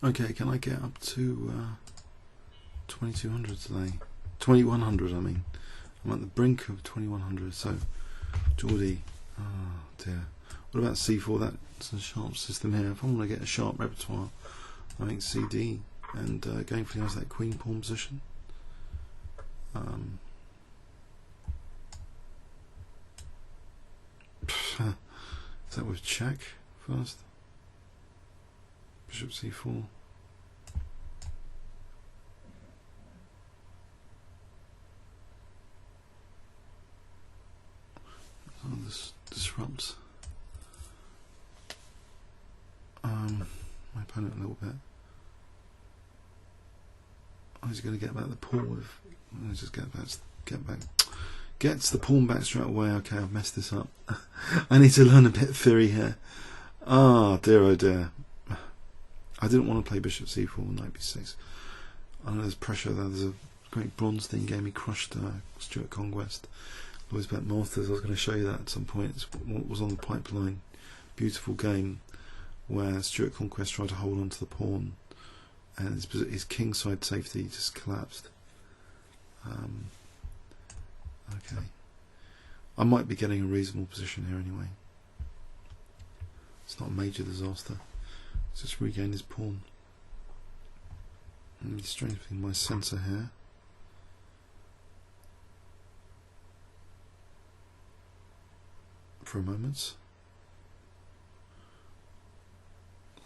Okay, can I get up to 2200 today? 2100, I mean. I'm at the brink of 2100, so Jordi, oh dear. What about c4? That's a sharp system here. If I want to get a sharp repertoire, I think CD and going for that queen pawn position. Is that with check first? Bishop c4. Oh, this disrupts my opponent a little bit. Oh, he's going to get back the pawn. Let's just get back. Gets the pawn back straight away. Okay, I've messed this up. I need to learn a bit of theory here. Ah, dear oh dear. I didn't want to play bishop c4, knight b6. I know there's pressure there. There's a great bronze thing game. He crushed Stuart Conquest. Lloyd's Bet Masters. I was going to show you that at some point. It's what was on the pipeline. Beautiful game where Stuart Conquest tried to hold on to the pawn, and his king side safety just collapsed. Okay, I might be getting a reasonable position here anyway. It's not a major disaster. Let's just regain his pawn. I'm strengthening my sensor here. For a moment.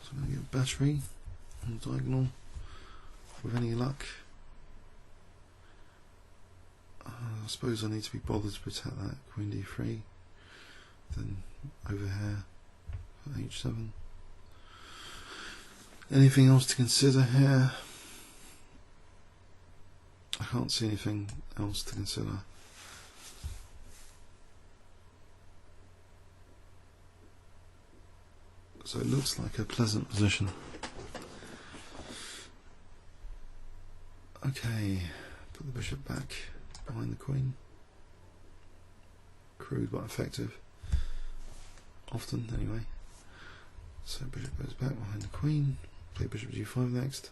So I'm going to get battery on the diagonal with any luck. I suppose I need to be bothered to protect that queen d3. Then over here for h7. Anything else to consider here? I can't see anything else to consider. So it looks like a pleasant position. Okay, put the bishop back behind the queen. Crude but effective. Often, anyway. So bishop goes back behind the queen. Play bishop g5 next.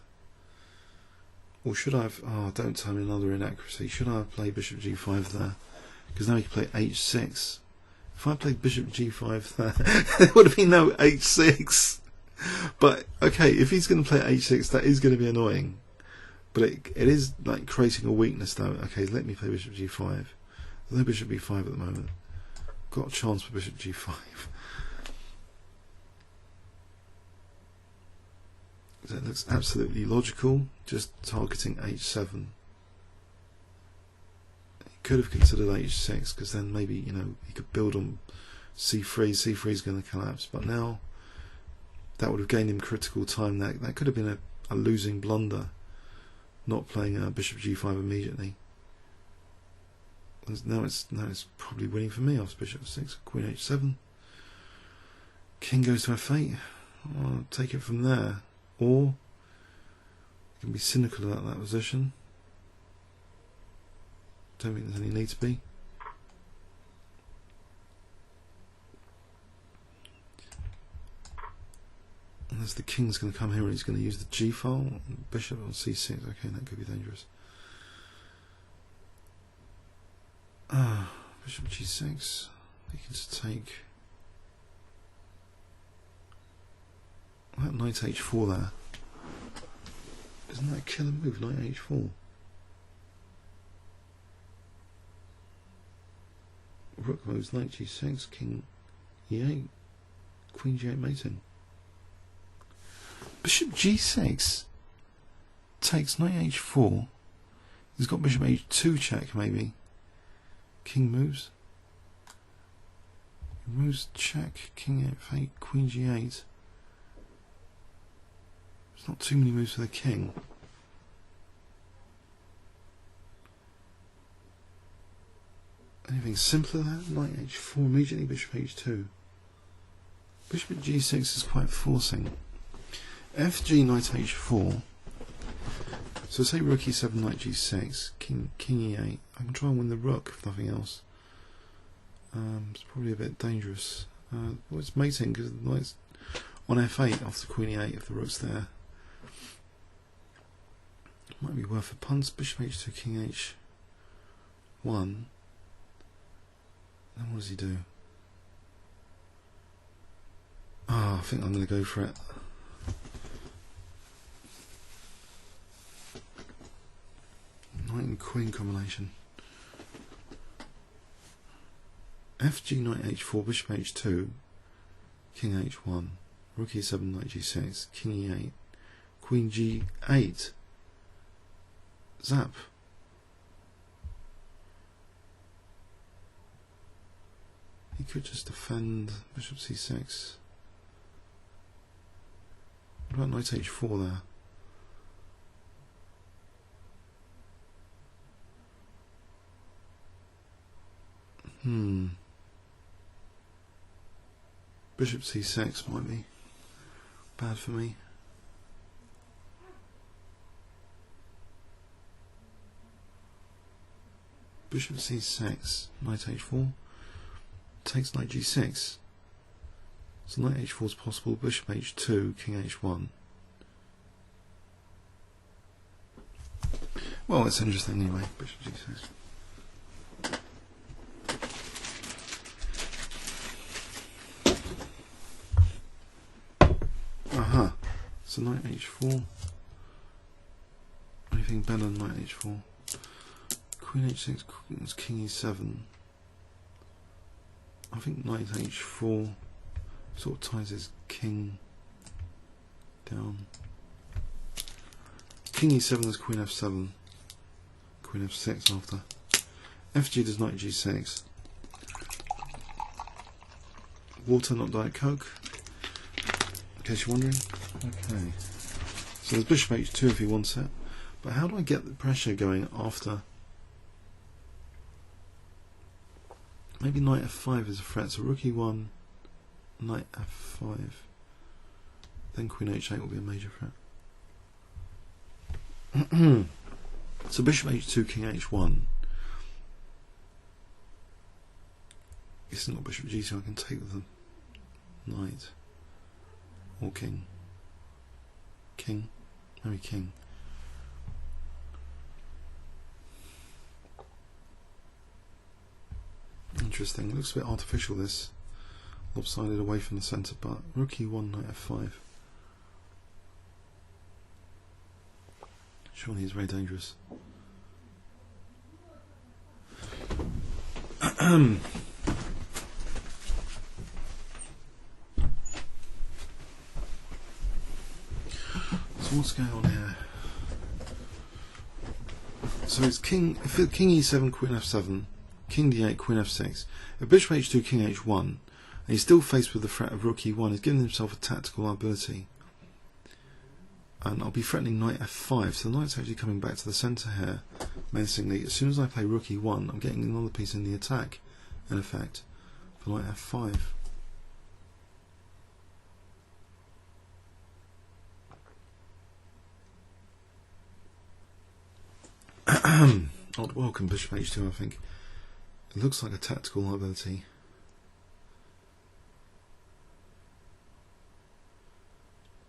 Or should I have... Oh, don't tell me another inaccuracy. Should I have played bishop g5 there? Because now he can play h6. If I played bishop g5 there, there would have been no h6. But, okay, if he's going to play h6, that is going to be annoying. But it is like creating a weakness though. Okay, let me play bishop g5. There's no bishop b5 at the moment. Got a chance for bishop g5. That looks absolutely logical, just targeting h7. He could have considered h6, because then maybe, you know, he could build on c3. c3 is going to collapse, but now that would have gained him critical time. That could have been a losing blunder, not playing bishop g5 immediately. Now it's probably winning for me after bishop 6, queen h7. King goes to f8. I'll take it from there. Or you can be cynical about that position. Don't think there's any need to be. Unless the king's going to come here and he's going to use the g file, bishop on c6. Okay, that could be dangerous. Bishop g6. He can just take. That knight h4 there. Isn't that a killer move, knight h4? Rook moves, knight g6, king e8, queen g8 mating. Bishop g6 takes knight h4. He's got bishop h2 check maybe. King moves. He moves check, king f8, queen g8. There's not too many moves for the king. Anything simpler than that? Knight h4 immediately, bishop h2. Bishop at g6 is quite forcing. Fg knight h4. So say rook e7, knight g6, king e8. I can try and win the rook if nothing else. It's probably a bit dangerous. Well, it's mating because the knight's on f8 after queen e8 if the rook's there. Might be worth a punt. Bishop h2, king h1. Then what does he do? I think I'm going to go for it. Knight and queen combination. Fg knight h4, bishop h2, king h1, rook e7, knight g6, king e8, queen g8. Zap. He could just defend bishop c6. What about knight h4 there? Bishop c6 might be bad for me. Bishop c6, knight h4, takes knight g6. So knight h4 is possible, bishop h2, king h1. Well, it's interesting anyway, bishop g6. So knight h4. Anything better than knight h4? Queen h6, king e7. I think knight h4 sort of ties his king down. King e7 is queen f7. Queen f6 after. Fg does knight g6. Water, not Diet Coke, in case you're wondering. Okay, so there's bishop h2 if he wants it, but how do I get the pressure going after? Maybe knight f5 is a threat, so rook e1, knight f5, then queen h8 will be a major threat. So bishop h2, king h1. It's not bishop g2, I can take the knight or king. King, maybe king. Interesting. Looks a bit artificial, this. Lopsided away from the centre, but rook e1, knight f5. Surely he's very dangerous. So what's going on here? So it's king e7, queen f7, king d8, queen f6. If bishop h2, king h1, and he's still faced with the threat of rook e1, he's giving himself a tactical liability. And I'll be threatening knight f5, so the knight's actually coming back to the centre here, menacingly. As soon as I play rook e1, I'm getting another piece in the attack, in effect, for knight f5. Odd welcome, bishop h2, I think. It looks like a tactical liability.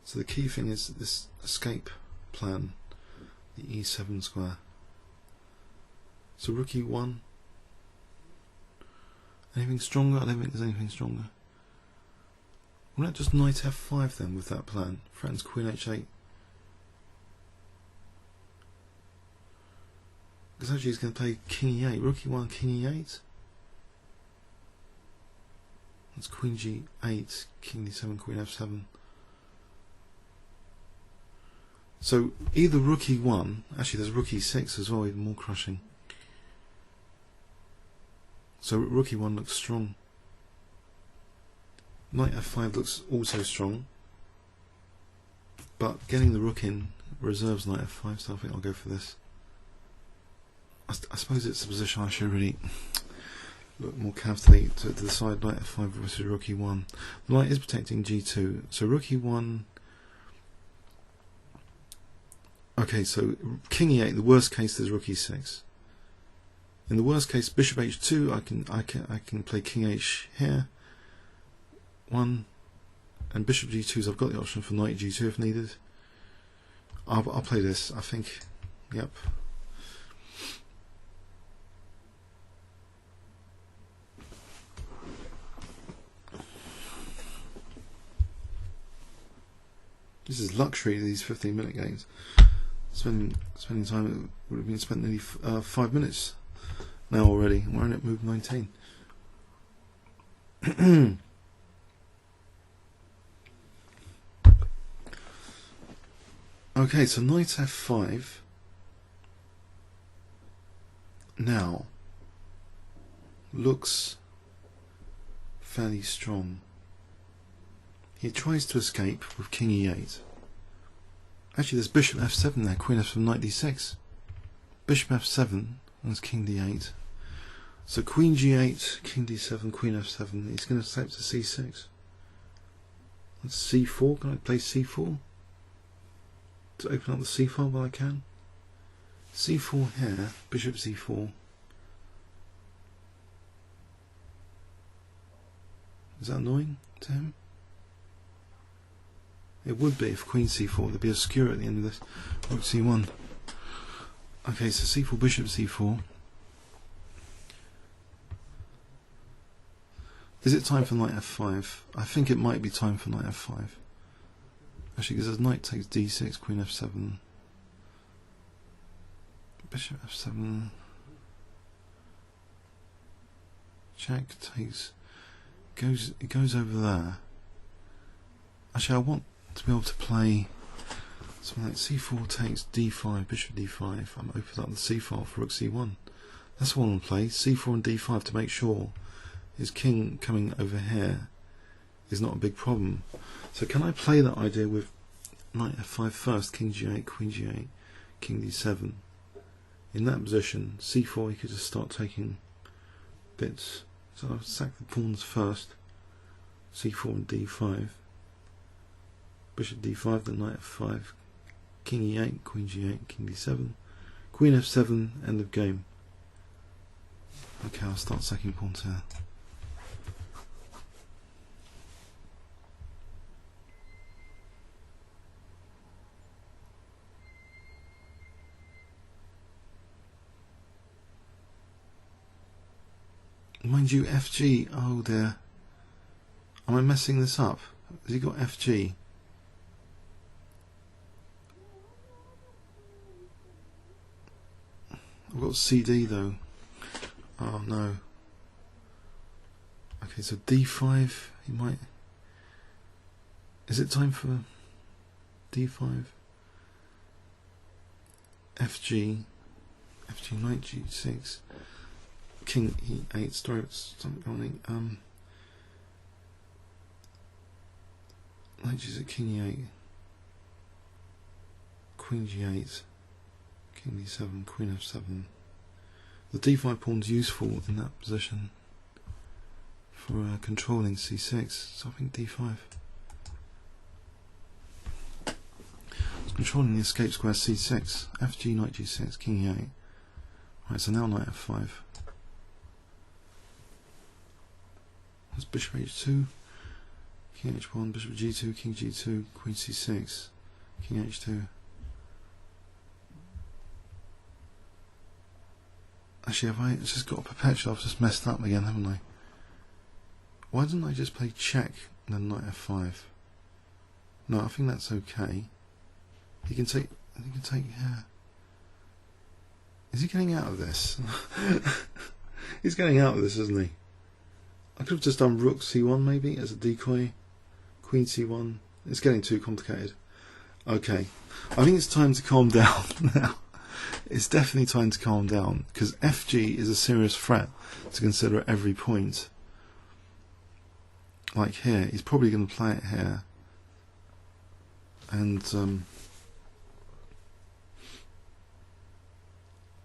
So the key thing is this escape plan, the e7 square. So rook e1. Anything stronger? I don't think there's anything stronger. Why not just knight f5 then with that plan? Threatens queen h8. Because actually he's going to play king e8, rook e1, king e8. That's queen g8, king d7, queen f7. So either rook e1, actually there's rook e6 as well, even more crushing. So rook e1 looks strong. Knight f5 looks also strong. But getting the rook in reserves knight f5, so I think I'll go for this. I suppose it's a position I should really look more carefully to decide knight f5 versus rook e1. The knight is protecting g2, so rook e1. Okay, so king e8. The worst case is rook e6. In the worst case, bishop h2. I can play king h here. 1, and bishop g2. So I've got the option for knight g2 if needed. I'll play this, I think. Yep. This is luxury, these 15-minute games. Spending time, it would have been spent nearly 5 minutes now already. We're in at move 19. Okay, so knight f5 now looks fairly strong. He tries to escape with king e8. Actually, there's bishop f7 there, queen f7, knight d6. Bishop f7, and king d8. So queen g8, king d7, queen f7. He's going to escape to c6. That's c4. Can I play c4? To open up the c file while I can. c4 here, bishop c4. Is that annoying to him? It would be if queen c4, there'd be a skewer at the end of this. Rook c1. Okay, so c4, bishop c4. Is it time for knight f5? I think it might be time for knight f5. Actually, because knight takes d6, queen f7. Bishop f7. Check takes... It goes over there. Actually, I want to be able to play something like c4 takes d5, bishop d5. I'm opening up the c file for rook c1. That's what I want to play, c4 and d5, to make sure his king coming over here is not a big problem. So can I play that idea with knight f5 first, king g8, queen g8, king d7? In that position, c4, he could just start taking bits. So I'll sack the pawns first, c4 and d5. Bishop d5, then knight f5, king e8, queen g8, king d7, queen f7, end of game. Okay, I'll start sacking pawns here. Mind you, FG, oh dear. Am I messing this up? Has he got FG? I've got CD though. Oh no. Okay, so D5, he might... Is it time for D5? FG, knight G6, king E8, something going on. Knight G6, king E8, queen G8, king D7, queen F7. The D5 pawn's useful in that position for controlling C6, so I think D5. It's controlling the escape square C6, FG, knight G6, king E8. Right, so now knight F5. That's bishop H2, king H1, bishop G2, king G2, queen C6, king H2. Actually, have I just got a perpetual? I've just messed up again, haven't I? Why didn't I just play check and then knight F5? No, I think that's okay. He can take. He can take. Yeah. Is he getting out of this? He's getting out of this, isn't he? I could have just done rook c1 maybe as a decoy. Queen c1. It's getting too complicated. Okay, I think it's time to calm down now. It's definitely time to calm down, because FG is a serious threat to consider at every point. Like here, he's probably going to play it here. And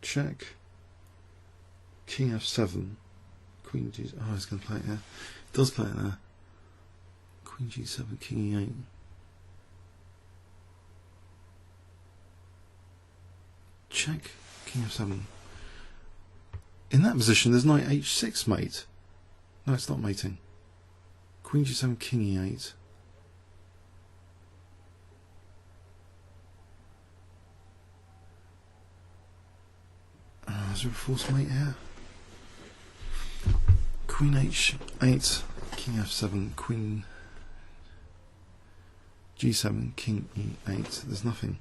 check, king F7, queen G. Oh, he's going to play it here. He does play it there. Queen G7, king E8. Check, king F7. In that position, there's knight H6 mate. No, it's not mating. Queen G7, king E8. is there a false mate here? Queen H8, King F7, Queen G7, King E8. There's nothing.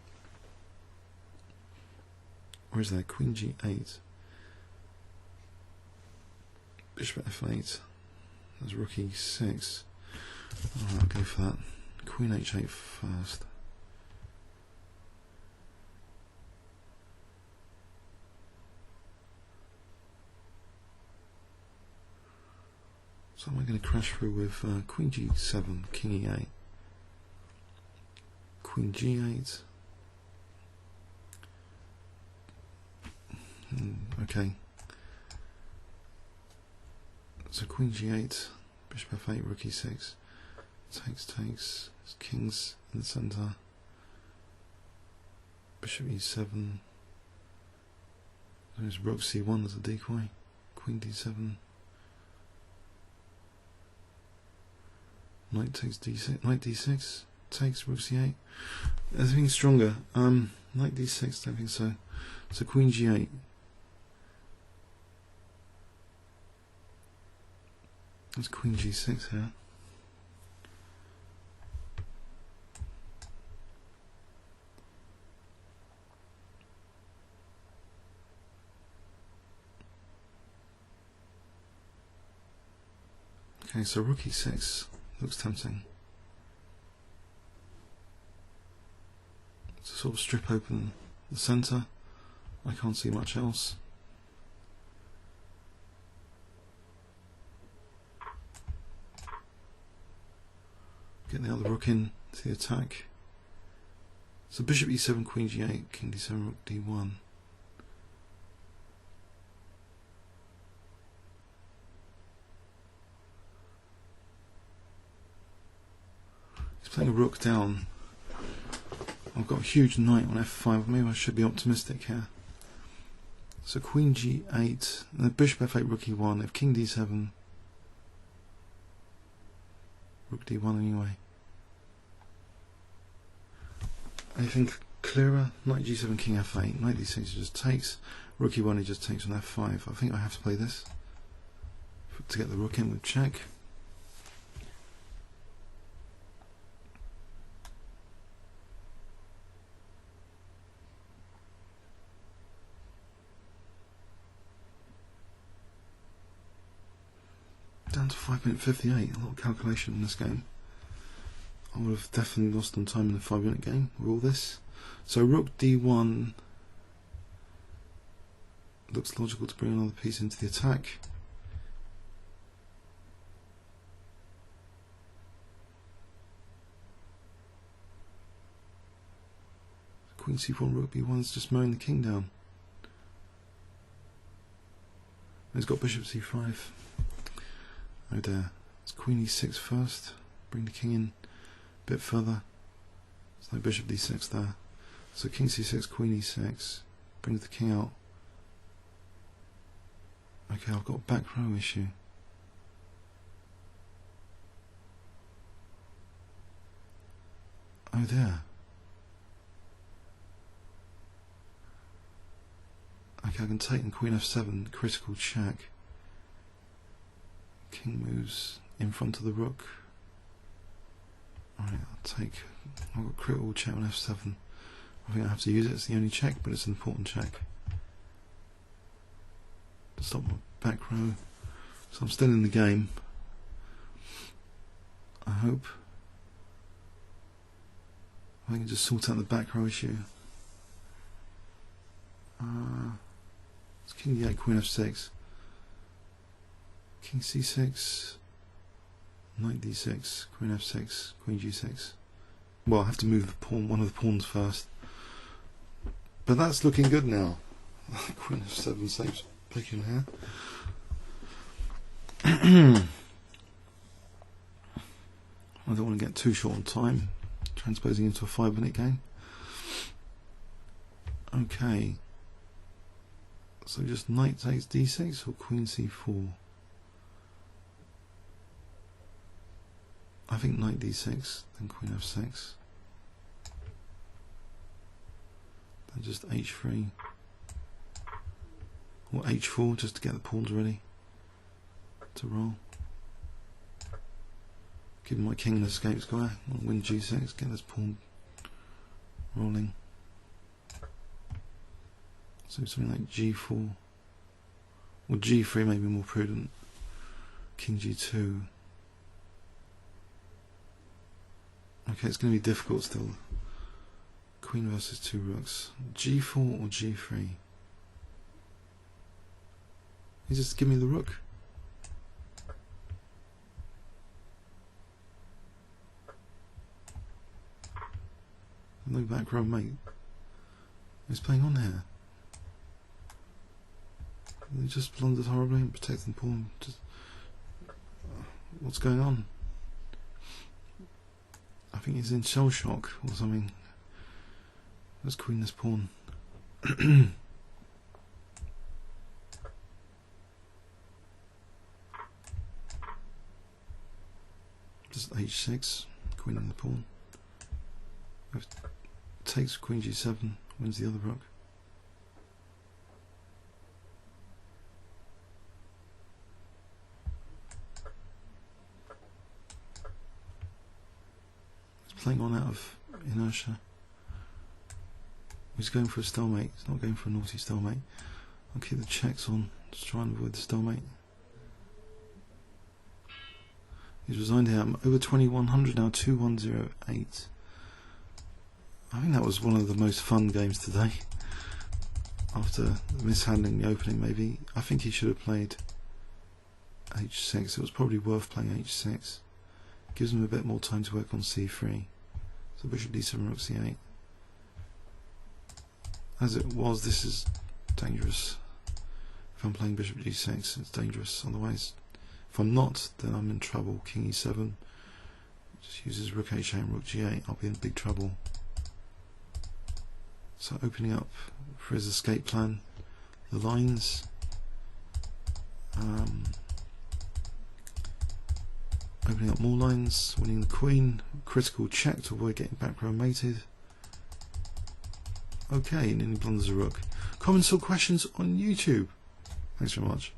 Or is there? Queen G8, Bishop F8. There's Rook E6. Alright, I'll go for that. Queen H8 first. So am I going to crash through with Queen G7, King E8, Queen G8. Okay. So Queen G8, Bishop F8, Rook E6, takes. There's kings in the centre. Bishop E7. There's Rook C1 as a decoy. Queen D7. Knight takes D6. Knight D6 takes Rook C8. Anything stronger? Knight D6. Don't think so. So Queen G8. There's Queen G6 here. Okay, so Rook E6 looks tempting. To sort of strip open the centre. I can't see much else. Get the other rook in to the attack. So Bishop E7, Queen G8, King D7, Rook D1. He's playing a rook down. I've got a huge knight on F5. Maybe I should be optimistic here. So Queen G8, and then Bishop F8, Rook E1. If King D7, Rook D1 anyway. Anything clearer? Knight G7, King F8. Knight D6 just takes. Rook E1 he just takes on F5. I think I have to play this to get the rook in with check. Down to 5:58. A lot of calculation in this game. I would have definitely lost on time in the 5-minute game with all this. So Rook D1 looks logical to bring another piece into the attack. Queen C4, Rook B1 is just mowing the king down. And he's got Bishop C5. Oh dear. It's Queen E6 first. Bring the king in a bit further. There's no Bishop D6 there. So King C6, Queen E6. Brings the king out. Okay, I've got a back row issue. Oh dear. Okay, I can take in Queen F7, critical check. King moves in front of the rook. Alright, I'll take. I've got critical check on F7. I think I have to use it, it's the only check, but it's an important check. To stop my back row. So I'm still in the game. I hope. I can just sort out the back row issue. It's King D8, Queen F6. King C6, Knight D6, Queen F6, Queen G6. Well, I have to move the pawn, one of the pawns first. But that's looking good now. Queen F7 saves picking here. I don't want to get too short on time, transposing into a 5-minute game. Okay. So just Knight takes D6 or Queen C4? I think Knight D6, then Queen F6. Then just H3. or h4 just to get the pawns ready to roll. Give my king an escape square, I'll win g6, get this pawn rolling. So something like g4, or g3 may be more prudent. King g2. Okay, it's going to be difficult still. Queen versus two rooks. g4 or g3? You just give me the rook. No back row mate. Who's playing on here? They just blundered horribly and protecting the pawn. Just, what's going on? I think he's in shell shock or something. Let's queen this pawn. Just h6, queening the pawn. Takes queen g7, wins the other rook. He's playing on out of inertia. He's going for a stalemate. He's not going for a naughty stalemate. I'll keep the checks on to try and avoid the stalemate. He's resigned here. I'm over 2100 now, 2108. I think that was one of the most fun games today. After mishandling the opening, maybe. I think he should have played h6. It was probably worth playing h6. Gives him a bit more time to work on c3. So bishop d7, rook c8. As it was, this is dangerous. If I'm playing bishop g6, it's dangerous. Otherwise, if I'm not, then I'm in trouble. King e7. Just uses rook h8 and rook g8. I'll be in big trouble. So opening up for his escape plan, the lines. Opening up more lines, winning the queen, critical check to avoid getting back row mated. Okay, and then he blunders a rook. Comments or questions on YouTube. Thanks very much.